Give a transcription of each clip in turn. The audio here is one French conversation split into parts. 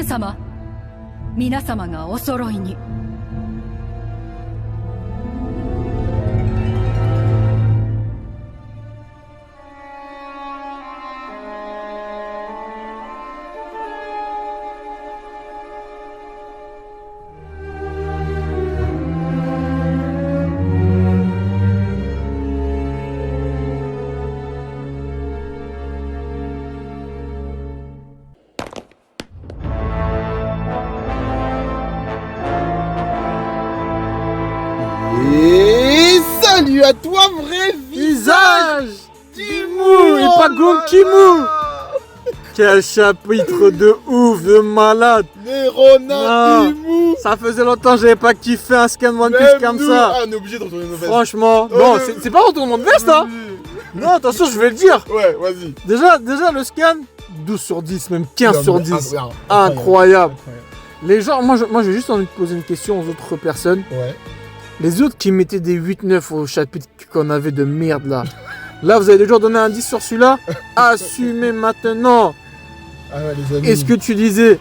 ム様、皆様がお揃いに。Et salut à toi, vrai visage Timou et pas Gonkimu. Quel chapitre de ouf, de malade. Nerona Timou. Ça faisait longtemps que j'avais pas kiffé un scan One Piece comme ça. Ah, on est obligé de retourner nos vestes. Franchement, bon, c'est pas retournement de veste, hein. Non, attention, je vais le dire. Ouais, vas-y. Déjà le scan, 12 sur 10, même 15 sur 10. Incroyable. Incroyable. Les gens, moi j'ai juste envie de poser une question aux autres personnes. Ouais. Les autres qui mettaient des 8-9 au chapitre qu'on avait de merde là. Là, vous avez déjà donné un 10 sur celui-là. Assumez maintenant. Ah ouais, les amis. Et ce que tu disais,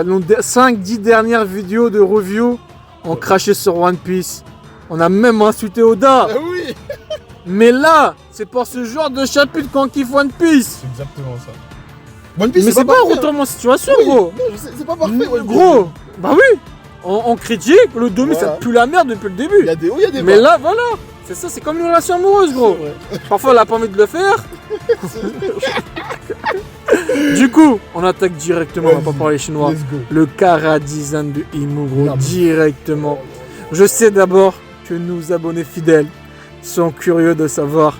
nos 5-10 dernières vidéos de review, on crachait sur One Piece. On a même insulté Oda. Ah oui. Mais là, c'est pour ce genre de chapitre qu'on kiffe One Piece. C'est exactement ça. One Piece, Mais c'est pas un parfait, retournement de situation, hein. gros. Non, je sais, c'est pas parfait, One Piece. Gros, bah oui. On critique, le Domi ça Voilà. pue la merde depuis le Il début. y a des hauts, il y a des bas. Mais là, voilà. C'est ça, c'est comme une relation amoureuse, gros. C'est vrai. Parfois, elle a pas envie de le faire. Du coup, on attaque directement, on va pas Vas-y, parler chinois. Let's go. Le Kara-design de Imu, gros, Non, mais- directement. Je sais d'abord que nos abonnés fidèles sont curieux de savoir.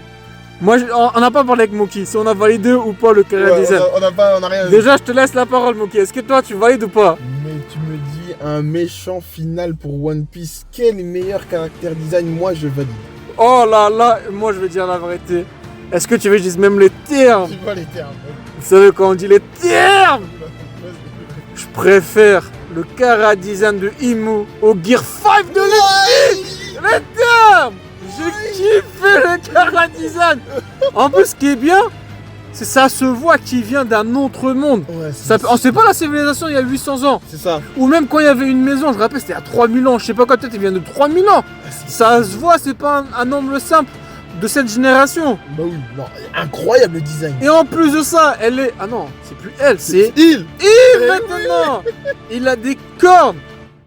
Moi, on n'a pas parlé avec Moki, si on a validé ou pas le Ouais, Kara-design. on a rien. Déjà, je te laisse la parole, Moki. Est-ce que toi, tu valides ou pas? Mais tu me dis un méchant final pour One Piece. Quel meilleur caractère design? Moi, je valide. Oh là là, moi, je vais dire la vérité. Est-ce que tu veux que je dise même les termes? Tu vois les termes. Vous savez quand on dit les termes? Je préfère le Kara-design de Imu au Gear 5 de l'Elite. Les termes! J'ai kiffé le Kara-design. En plus, ce qui est bien, c'est ça se voit qu'il vient d'un autre monde. Ouais, On sait pas la civilisation il y a 800 ans. c'est ça. Ou même quand il y avait une maison, je rappelle, c'était à 3000 ans. Je sais pas quand peut-être il vient de 3000 ans. Ça se voit, c'est pas un nombre simple de cette génération. Bah oui, non, incroyable le design. Et en plus de ça, elle est... Ah non, c'est plus elle, c'est... il. Maintenant, il a des cornes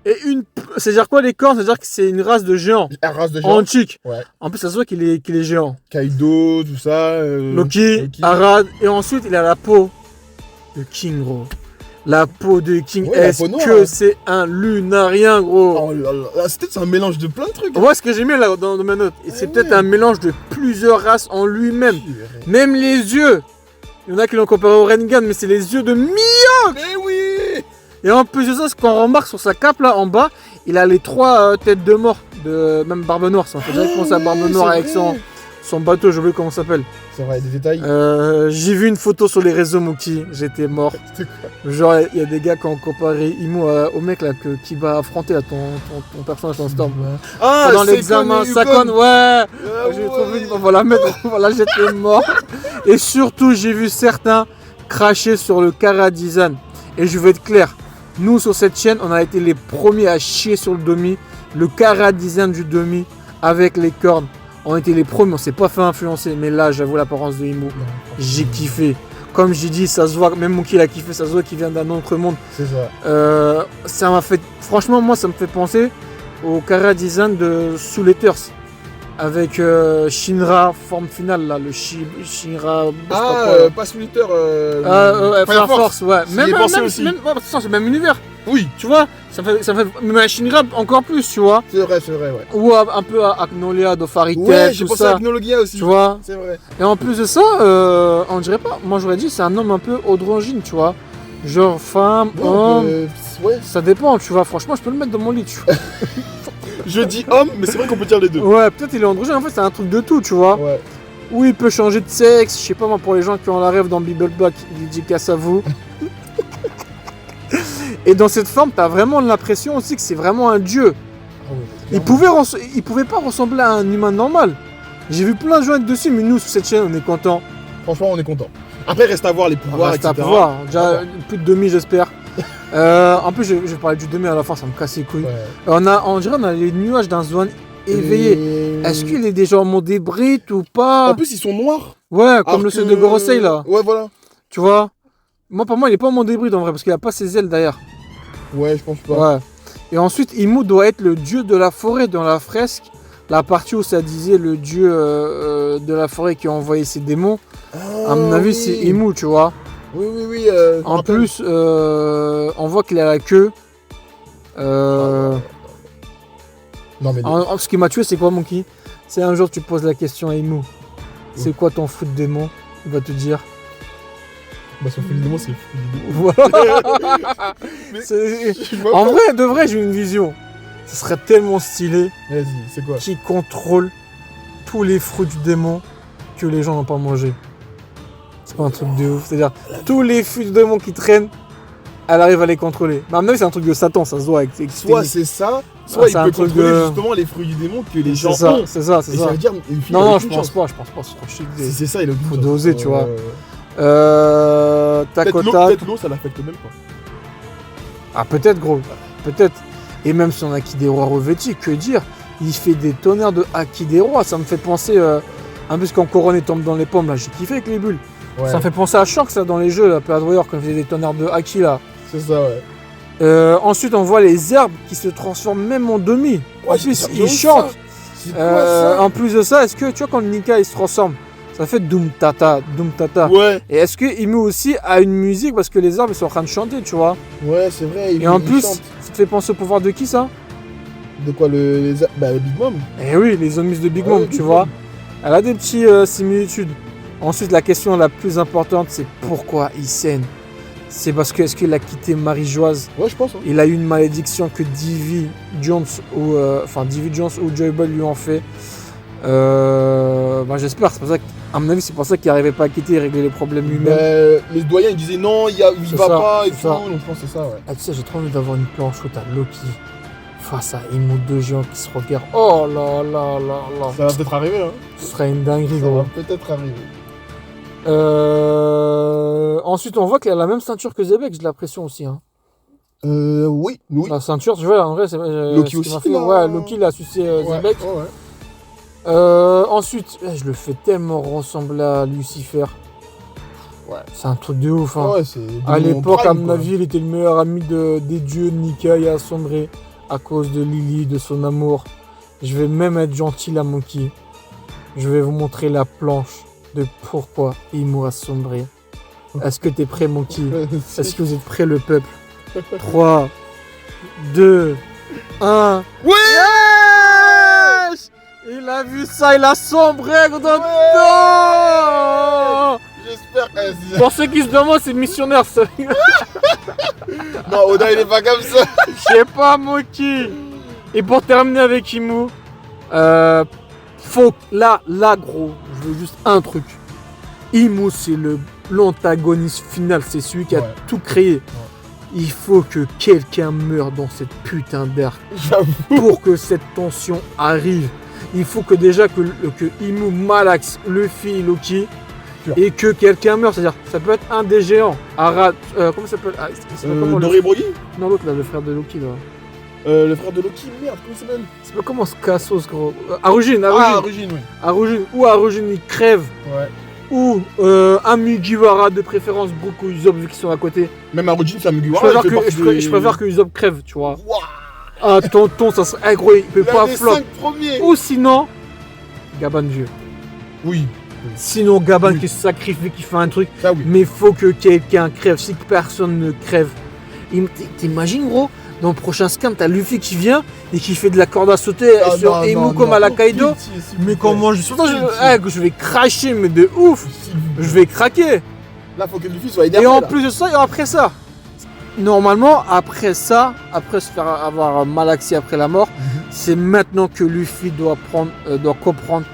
et une. C'est-à-dire quoi les cornes? C'est-à-dire que c'est une race de géants La race de géants. antique. Ouais. En plus, ça se voit qu'il est géant. Kaido, tout ça. Loki, Arad, et ensuite il a la peau de King, gros. La peau de King, Ouais, la est-ce peau noire, que hein. c'est un lunarien, gros? Oh là là, c'est un mélange de plein de trucs. Moi, ce que j'ai mis là dans mes notes, et c'est peut-être un mélange de plusieurs races en lui-même. Même les yeux. Il y en a qui l'ont comparé au Rengan, mais c'est les yeux de Mio. Mais oui. Et en plus de ça, ce qu'on remarque sur sa cape là en bas, il a les 3 têtes de mort de même Barbe Noire. Ça fait déjà penser à Barbe Noire avec son bateau, je sais comment ça s'appelle. C'est vrai, des détails. J'ai vu une photo sur les réseaux Mookie, j'étais mort. C'était quoi? Genre, il y a des gars qui ont comparé Imu au mec là qui va affronter là, ton personnage dans Storm. Ah, Pendant l'examen, Sakon, ouais. J'ai trouvé, on va la mettre, voilà, j'étais mort. Et surtout, j'ai vu certains cracher sur le Kara-design. Et je vais être clair, nous sur cette chaîne, on a été les premiers à chier sur le Domi. Le Kara-design du Domi avec les cornes. On était les premiers, on s'est pas fait influencer. Mais là, j'avoue l'apparence de Imu. J'ai kiffé. Comme j'ai dit, ça se voit, même Mookie l'a kiffé, ça se voit qu'il vient d'un autre monde. C'est ça. Ça m'a fait, franchement, moi, ça me fait penser au Kara-design de Soul Eaters. Avec Shinra, forme finale là, le Shinra. Pas Twitter. Fire Force, ouais. J'y ai pensé aussi. ouais, c'est le même univers. Oui, Tu vois, ça fait mais Shinra encore plus, tu vois. c'est vrai, ouais. Ou un peu à Agnolia, Dofari Ouais, Tech, j'ai tout pensé à ça. Agnologia aussi. Tu vois. C'est vrai. Et en plus de ça, on dirait pas. Moi, j'aurais dit, c'est un homme un peu androgyne, tu vois. Genre femme, homme. Ouais. Ça dépend, tu vois. Franchement, je peux le mettre dans mon lit, tu vois. Je dis homme, mais c'est vrai qu'on peut dire les deux. Ouais, peut-être il est androgyne. En fait, c'est un truc de tout, tu vois. Ouais. Ou il peut changer de sexe, je sais pas moi, pour les gens qui ont la rêve dans Bibleback, il dit qu'à ça vous. Et dans cette forme, t'as vraiment l'impression aussi que c'est vraiment un dieu. Ah ouais, Il pouvait pas ressembler à un humain normal. J'ai vu plein de gens être dessus, mais nous, sur cette chaîne, on est contents. Franchement, on est content. Après, reste à voir les pouvoirs, Reste à etc. pouvoir. Déjà, plus de demi, j'espère. En plus, je vais parler du demi à la fin, ça me casse les couilles. Ouais. On dirait qu'on a les nuages d'un zone éveillé. Et- Est-ce qu'il est déjà en mode hybride ou pas? En plus, ils sont noirs. Ouais, comme alors le sud que- de Gorosei là. Ouais, voilà. Tu vois? Moi, pour moi, il est pas en mode hybride en vrai, parce qu'il a pas ses ailes derrière. Ouais, je pense pas. Ouais. Et ensuite, Imu doit être le dieu de la forêt dans la fresque. La partie où ça disait le dieu de la forêt qui a envoyé ses démons. Ah, À mon avis, oui. c'est Imu, tu vois. Oui, oui, oui. je me En rappelle. plus, on voit qu'il a la queue. Non, mais. Ce qui m'a tué, c'est quoi, Monkey? C'est un jour tu poses la question à Imu. C'est quoi ton fruit de démon? Il va te dire. Bah, son fruit de démon, c'est le fruit du démon. Voilà. Mais- C'est- Je vois En pas. vrai, de vrai, j'ai une vision. Ce serait tellement stylé Vas-y, c'est quoi? qu'il contrôle tous les fruits du démon que les gens n'ont pas mangé. C'est pas un truc de ouf. C'est-à-dire, tous les fruits du démon qui traînent, elle arrive à les contrôler. Mais à mon avis, c'est un truc de Satan, ça se voit avec Soit c'est ça, soit Ah, il c'est un peut truc contrôler de- justement les fruits du démon que les gens C'est ça, ont. c'est ça, c'est Et ça. ça veut dire. une fille Non, avec non, une je pense chance. pas, c'est trop chic. Si c'est ça, il a aucune Faut chance. doser, tu vois. Tac au Peut-être tac. l'eau, ça l'affecte même pas. Ah, peut-être, gros. Peut-être. Et même son Haki des rois revêtis, que dire? Il fait des tonnerres de Haki des rois. Ça me fait penser. Un peu quand Coronet tombe dans les pommes, là, j'ai kiffé avec les bulles. Ouais. Ça me fait penser à Shanks, ça, dans les jeux, là, Période Warrior, quand il faisait des tonnerres de Haki, là. C'est ça, ouais. Ensuite, on voit les herbes qui se transforment même en demi. En Ouais, plus, c'est ils bien chantent. ça. C'est quoi ça? En plus de ça, est-ce que tu vois quand Nika il se transforme, ça fait Doom Tata, Doom Tata. Ouais, Et est-ce que Imu aussi a une musique parce que les arbres ils sont en train de chanter, tu vois? ouais, c'est vrai. Et en il plus, chante. ça te fait penser au pouvoir de qui ça? De quoi bah, le Big Mom. Eh oui, les zombies de Big Ouais, Mom, Big tu Mom. vois. Elle a des petites similitudes. Ensuite, la question la plus importante, c'est pourquoi il saigne? C'est parce que est-ce qu'il a quitté Marie-Joise? Ouais, je pense. Hein. Il a eu une malédiction que Divy Jones ou Joy Boy lui ont fait. Bah, j'espère, c'est pour ça qu'à mon avis, c'est pour ça qu'il n'arrivait pas à quitter et régler les problèmes lui-même. Les doyens ils disaient non, il C'est va ça, pas et c'est tout. ça. Donc je pense que c'est ça, ouais. Ah, tu sais, j'ai trop envie d'avoir une planche où t'as Loki face à Imu, deux géants qui se regardent. Oh là là là là. Ça va peut-être arriver, hein. Ce serait une dinguerie, Ça gros. va peut-être arriver. Ensuite, on voit qu'il a la même ceinture que Zebek, j'ai l'impression aussi. Hein. Oui, oui. La ceinture, tu vois, en vrai, c'est Loki ce qui m'a aussi, fait. là. Ouais, Loki, il a sucé Ouais, Zebek. ouais, ouais. Ensuite, je le fais tellement ressembler à Lucifer. Ouais. C'est un truc de ouf. Hein. Ouais, c'est À démon l'époque, prime, à mon quoi. avis, il était le meilleur ami des dieux. Nika et Asombré à cause de Lily, de son amour. Je vais même être gentil là, Monkey. Je vais vous montrer la planche de pourquoi Imu a sombré. Est-ce que t'es prêt, Monkey? Est-ce que vous êtes prêts, le peuple? 3, 2, 1. Ouais. Il a vu ça, il a sombré dedans. J'espère. Pour ceux qui se demandent, c'est missionnaire ça. Non, Oda il est pas comme ça. Je sais pas, Moki. Et pour terminer avec Imu, faut là gros, je veux juste un truc. Imu c'est l'antagoniste final, c'est celui qui a Ouais. tout créé. Il faut que quelqu'un meure dans cette putain d'arc J'avoue. pour que cette tension arrive. Il faut que déjà que Imu malaxe Luffy et Loki Sûr. et que quelqu'un meure. C'est-à-dire, ça peut être un des géants. Arad, comment ça s'appelle? Il s'appelle comment, le- Doré Broggy. Non, l'autre là, le frère de Loki là. Le frère de Loki, merde, comment il s'appelle? C'est pas comment ce Cassos gros. Arujin, Ah, Origine, oui. Arujin. Ou Arujin il crève. Ouais. Ou un Mugiwara de préférence Brook ou Usopp vu qu'ils sont à côté. Même Origine, c'est un Je Mugiwara. préfère que Usopp crève, tu vois. Waouh. Ah, tonton, ça serait. Eh, gros, il peut pas Les flop. 5 premiers. Ou sinon, Gaban vieux. Oui, Sinon, Gaban Oui. qui se sacrifie, qui fait un truc. ça oui. Mais faut que quelqu'un crève. Si personne ne crève. T'imagines, gros, dans le prochain scam, t'as Luffy qui vient et qui fait de la corde à sauter Ah, sur non, Emu non, comme non. à la Kaido. Pitié, s'il vous Mais plaît. comment je suis. Pitié. Je vais cracher, mais de ouf. S'il vous plaît. Je vais craquer. Là, faut que Luffy soit Et énervé. en là. plus de ça, et après ça. Normalement, après ça, après se faire avoir malaxé après la mort, c'est maintenant que Luffy doit comprendre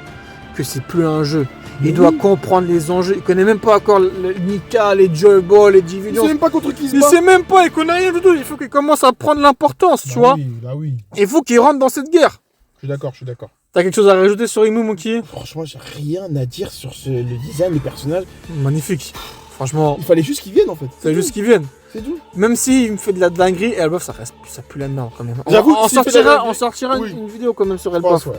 que c'est plus un jeu. Il Mais doit oui. comprendre les enjeux. Il connaît même pas encore le Nika, les Joy Boy, les Il Divisions. sait même pas contre qui il se Il bat. sait même pas, il connaît rien du tout. Il faut qu'il commence à prendre l'importance, tu vois. Oui, bah oui. Il faut qu'il rentre dans cette guerre. Je suis d'accord. T'as quelque chose à rajouter sur Imu, Monkey? Franchement, j'ai rien à dire sur le design, les personnages. Magnifique. Franchement, Il fallait juste qu'ils viennent en fait. c'est juste qu'ils viennent. C'est tout. Même s'il me fait de la dinguerie, Elbow, ça pue la-dedans quand même. J'avoue On que s'il fait de la dinguerie- sortira Oui. une vidéo quand même sur Je Elbow. pense, ouais.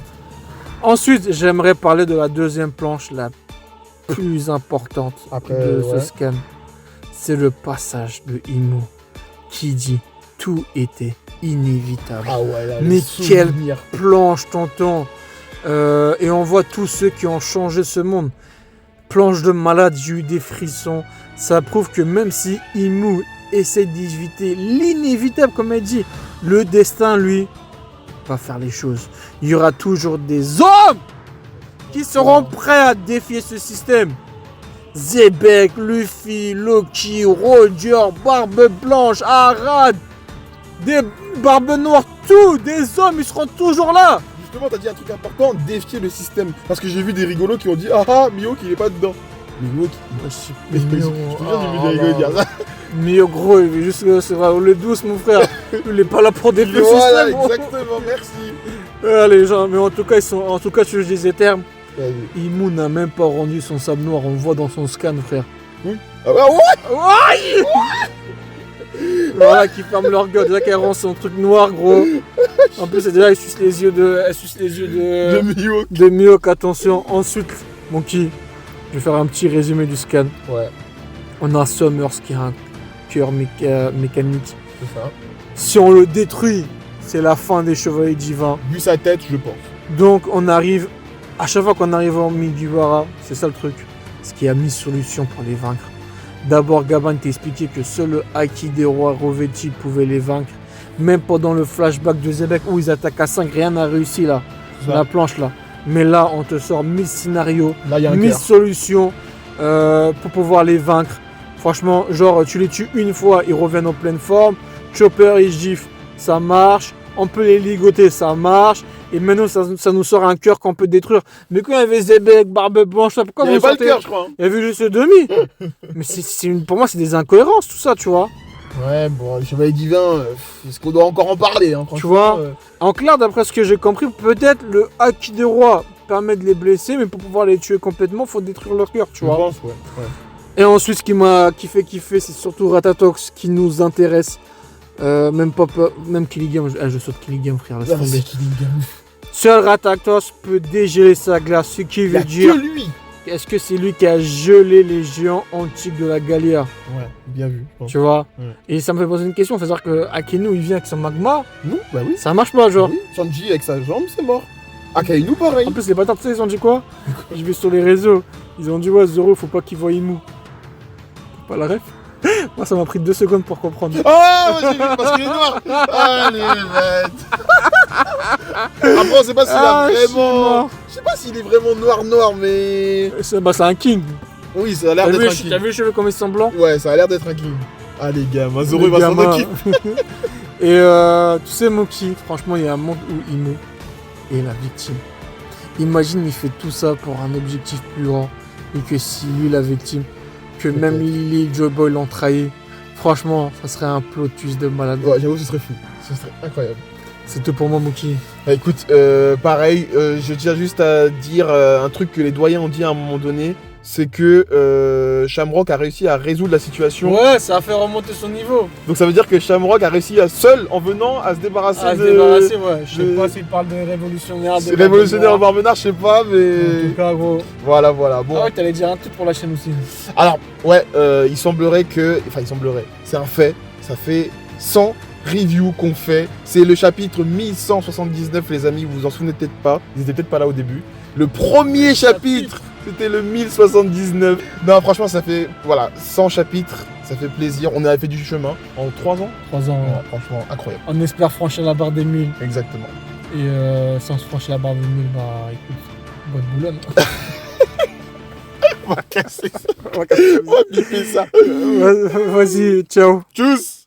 Ensuite, j'aimerais parler de la deuxième planche, la plus importante Après, de ouais. ce scan. C'est le passage de Imo qui dit tout était inévitable. Ah ouais, là, Mais les quel souvenirs. planche, tonton. Et on voit tous ceux qui ont changé ce monde. Planche de malade, j'ai eu des frissons. Ça prouve que même si Imo essaie d'éviter l'inévitable, comme elle dit, le destin, lui, va faire les choses. Il y aura toujours des hommes qui seront prêts à défier ce système. Zebek, Luffy, Loki, Roger, Barbe Blanche, Arad, des Barbes Noires, tous des hommes, ils seront toujours là. Justement, t'as dit un truc important, défier le système. Parce que j'ai vu des rigolos qui ont dit ah Mihawk il est pas dedans. Mais Mihawk, je te jure, j'ai vu des rigolos dire ça. Mais gros, il est juste sur le douce, mon frère. Il est pas là pour défier le Voilà, système. exactement, merci. Les gens, mais en tout cas, tu veux des termes. Ouais. Imo n'a même pas rendu son sable noir, on le voit dans son scan, frère. Ah ouais, ouais. Voilà, qui ferme leur gueule, déjà qu'elle rend son truc noir, gros. En plus, c'est déjà, elle suce les yeux De Mihawk. de Mihawk, attention. Ensuite, Monkey, je vais faire un petit résumé du scan. Ouais, On a Summers qui a un cœur mécanique. c'est ça. Si on le détruit, c'est la fin des Chevaliers Divins. Vu sa tête, je pense. Donc, on arrive, à chaque fois qu'on arrive en Mugiwara, c'est ça le truc, ce qui a mis solution pour les vaincre. D'abord, Gaban t'a expliqué que seul le Haki des rois revêtis pouvait les vaincre. Même pendant le flashback de Zebek où ils attaquent à 5, rien n'a réussi là, sur Ça. la planche là. Mais là, on te sort 1000 scénarios, Là, il y a un 1000 cœur. solutions pour pouvoir les vaincre. Franchement, genre, tu les tues une fois, ils reviennent en pleine forme. Chopper, il gifle, ça marche. On peut les ligoter, ça marche. Et maintenant, ça nous sort un cœur qu'on peut détruire. Mais quand il y avait Zebek, Barbe Blanche, pourquoi Il n'y avait vous pas le sortez- cœur, je crois. hein. Il y avait juste le demi. Mais pour moi, c'est des incohérences, tout ça, tu vois. Ouais, bon, les chevaliers divins, est-ce qu'on doit encore en parler hein, franchement, vois, En clair, d'après ce que j'ai compris, peut-être le Haki des rois permet de les blesser, mais pour pouvoir les tuer complètement, faut détruire leur cœur, tu je vois. pense, ouais. Et ensuite, ce qui m'a kiffé, c'est surtout Ratatox qui nous intéresse. Même Killigame, je saute Killigame, frère, laisse Ah, tomber. c'est Killingham. Seul Ratatox peut dégeler sa glace, ce qui Il y a veut dire, que lui. est-ce que c'est lui qui a gelé les géants antiques de la Galia, Ouais, bien vu, je pense. tu vois. Ouais. Et ça me fait poser une question, c'est-à-dire que Akainu, il vient avec son magma, Non, bah oui. ça marche pas, genre. Oui, Sanji avec sa jambe, c'est mort. Akainu, pareil. En plus, les bâtards, tu sais, ils ont dit quoi? Je vais sur les réseaux. Ils ont dit, ouais, Zoro, faut pas qu'il voie Imu. Pas la ref? Moi, ça m'a pris 2 secondes pour comprendre. Ah, j'ai vu, parce qu'il est noir. Allez, bête. Après, on sait pas s'il a je suis vraiment. mort. Je sais pas s'il est vraiment noir, mais. C'est un king. Oui, ça a l'air T'as d'être vu, un t'as king. vu les cheveux comme ils sont blancs? Ouais, ça a l'air d'être un king. Ah, les gars, Zoro, Le il va s'en gamin. occuper. Et tu sais, Moki, franchement, il y a un monde où Imu est la victime. Imagine, il fait tout ça pour un objectif plus grand. Et que si lui, la victime, que Peut-être. même Lily et Joe Boy l'ont trahi. Franchement, ça serait un plot twist de malade. Ouais, j'avoue, ce serait fou. Ce serait incroyable. C'est tout pour moi, Moki. Bah, écoute, pareil, je tiens juste à dire un truc que les doyens ont dit à un moment donné. C'est que Shamrock a réussi à résoudre la situation. Ouais, ça a fait remonter son niveau. Donc ça veut dire que Shamrock a réussi à seul, en venant, à se débarrasser Ah, de... débarrassé, ouais. Je sais de- pas s'il parle de révolutionnaire. C'est révolutionnaire en Barbenard, je sais pas, En mais... tout cas, gros. Voilà, voilà, bon. Ah ouais, t'allais dire un truc pour la chaîne aussi. Alors, ouais, il semblerait que... Enfin, il semblerait. C'est un fait. Ça fait 100 reviews qu'on fait. C'est le chapitre 1179, les amis. Vous vous en souvenez peut-être pas. Ils étaient peut-être pas là au début. Le premier chapitre, c'était le 1079. Non, franchement, ça fait... Voilà, 100 chapitres. Ça fait plaisir. On a fait du chemin en 3 ans. 3 ans. Ouais, franchement, incroyable. On espère franchir la barre des 1000. Exactement. Et sans se franchir la barre des 1000, bah écoute, bonne boulonne. On va casser ça. On va casser. On va biper ça. Vas-y, ciao. Tchuss.